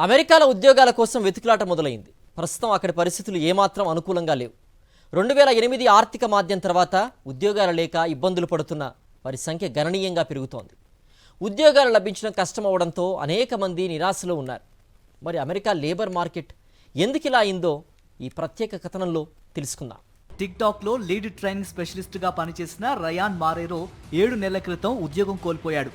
అమెరికాలో ఉద్యోగాల కోసం వెతుకులాట మొదలైంది. ప్రస్తుతం అక్కడి పరిస్థితులు ఏమాత్రం అనుకూలంగా లేవు. 2008 ఆర్థిక మాంద్యం తర్వాత ఉద్యోగాలు లేక ఇబ్బందులు పడుతున్న వారి సంఖ్య గణనీయంగా పెరుగుతోంది. ఉద్యోగాలు లభించడం కష్టమవడంతో అనేక మంది నిరాశలో ఉన్నారు. మరి అమెరికా లేబర్ మార్కెట్ ఎందుకు ఇలా అయిందో ఈ ప్రత్యేక కథనంలో తెలుసుకుందాం. టిక్టాక్లో లీడ్ ట్రైనింగ్ స్పెషలిస్ట్గా పనిచేసిన రయాన్ మారేరో 7 నెలల క్రితం ఉద్యోగం కోల్పోయాడు.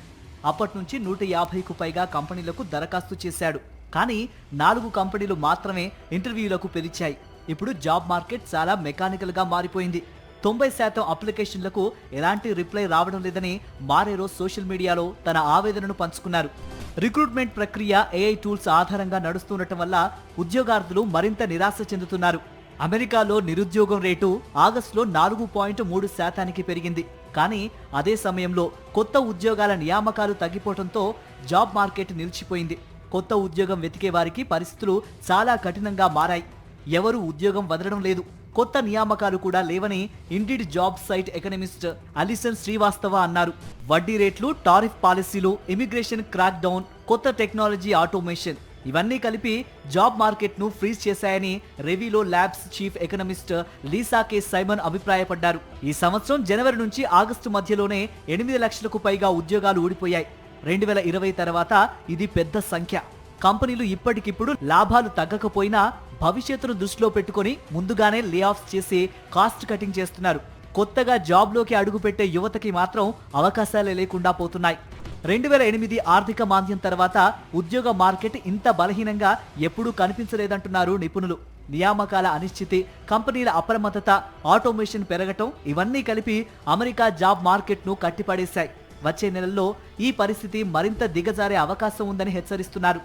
అప్పటి నుంచి 150కు పైగా కంపెనీలకు దరఖాస్తు చేశాడు. కానీ 4 కంపెనీలు మాత్రమే ఇంటర్వ్యూలకు పిలిచాయి. ఇప్పుడు జాబ్ మార్కెట్ చాలా మెకానికల్గా మారిపోయింది. 90% అప్లికేషన్లకు ఎలాంటి రిప్లై రావడం లేదని మారేరో సోషల్ మీడియాలో తన ఆవేదనను పంచుకున్నారు. రిక్రూట్మెంట్ ప్రక్రియ AI టూల్స్ ఆధారంగా నడుస్తుండటం వల్ల ఉద్యోగార్థులు మరింత నిరాశ చెందుతున్నారు. అమెరికాలో నిరుద్యోగం రేటు ఆగస్టులో 4.3% పెరిగింది. కానీ అదే సమయంలో కొత్త ఉద్యోగాల నియామకాలు తగ్గిపోవడంతో జాబ్ మార్కెట్ నిలిచిపోయింది. కొత్త ఉద్యోగం వెతికే వారికి పరిస్థితులు చాలా కఠినంగా మారాయి. ఎవరు ఉద్యోగం వదలడం లేదు. కొత్త నియామకాలు కూడా లేవని Indeed job site economist Alison Srivastava అన్నారు. వడ్డీ రేట్లు, టారిఫ్ పాలసీలు, ఇమిగ్రేషన్ క్రాక్ డౌన్, కొత్త టెక్నాలజీ, ఆటోమేషన్ ఇవన్నీ కలిపి జాబ్ మార్కెట్ను ఫ్రీజ్ చేశాయని Revelio Labs chief economist Lisa K Simon అభిప్రాయపడ్డారు. ఈ సంవత్సరం జనవరి నుంచి ఆగస్టు మధ్యలోనే 8 లక్షలకు పైగా ఉద్యోగాలు ఊడిపోయాయి. 2020 తర్వాత ఇది పెద్ద సంఖ్య. కంపెనీలు ఇప్పటికిప్పుడు లాభాలు తగ్గకపోయినా భవిష్యత్తును దృష్టిలో పెట్టుకుని ముందుగానే లే ఆఫ్స్ చేసి కాస్ట్ కటింగ్ చేస్తున్నారు. కొత్తగా జాబ్లోకి అడుగుపెట్టే యువతకి మాత్రం అవకాశాలే లేకుండా పోతున్నాయి. 2008 ఆర్థిక మాంద్యం తర్వాత ఉద్యోగ మార్కెట్ ఇంత బలహీనంగా ఎప్పుడూ కనిపించలేదంటున్నారు నిపుణులు. నియామకాల అనిశ్చితి, కంపెనీల అప్రమత్తత, ఆటోమేషన్ పెరగటం ఇవన్నీ కలిపి అమెరికా జాబ్ మార్కెట్ను కట్టిపడేశాయి. వచ్చే నెలల్లో ఈ పరిస్థితి మరింత దిగజారే అవకాశం ఉందని హెచ్చరిస్తున్నారు.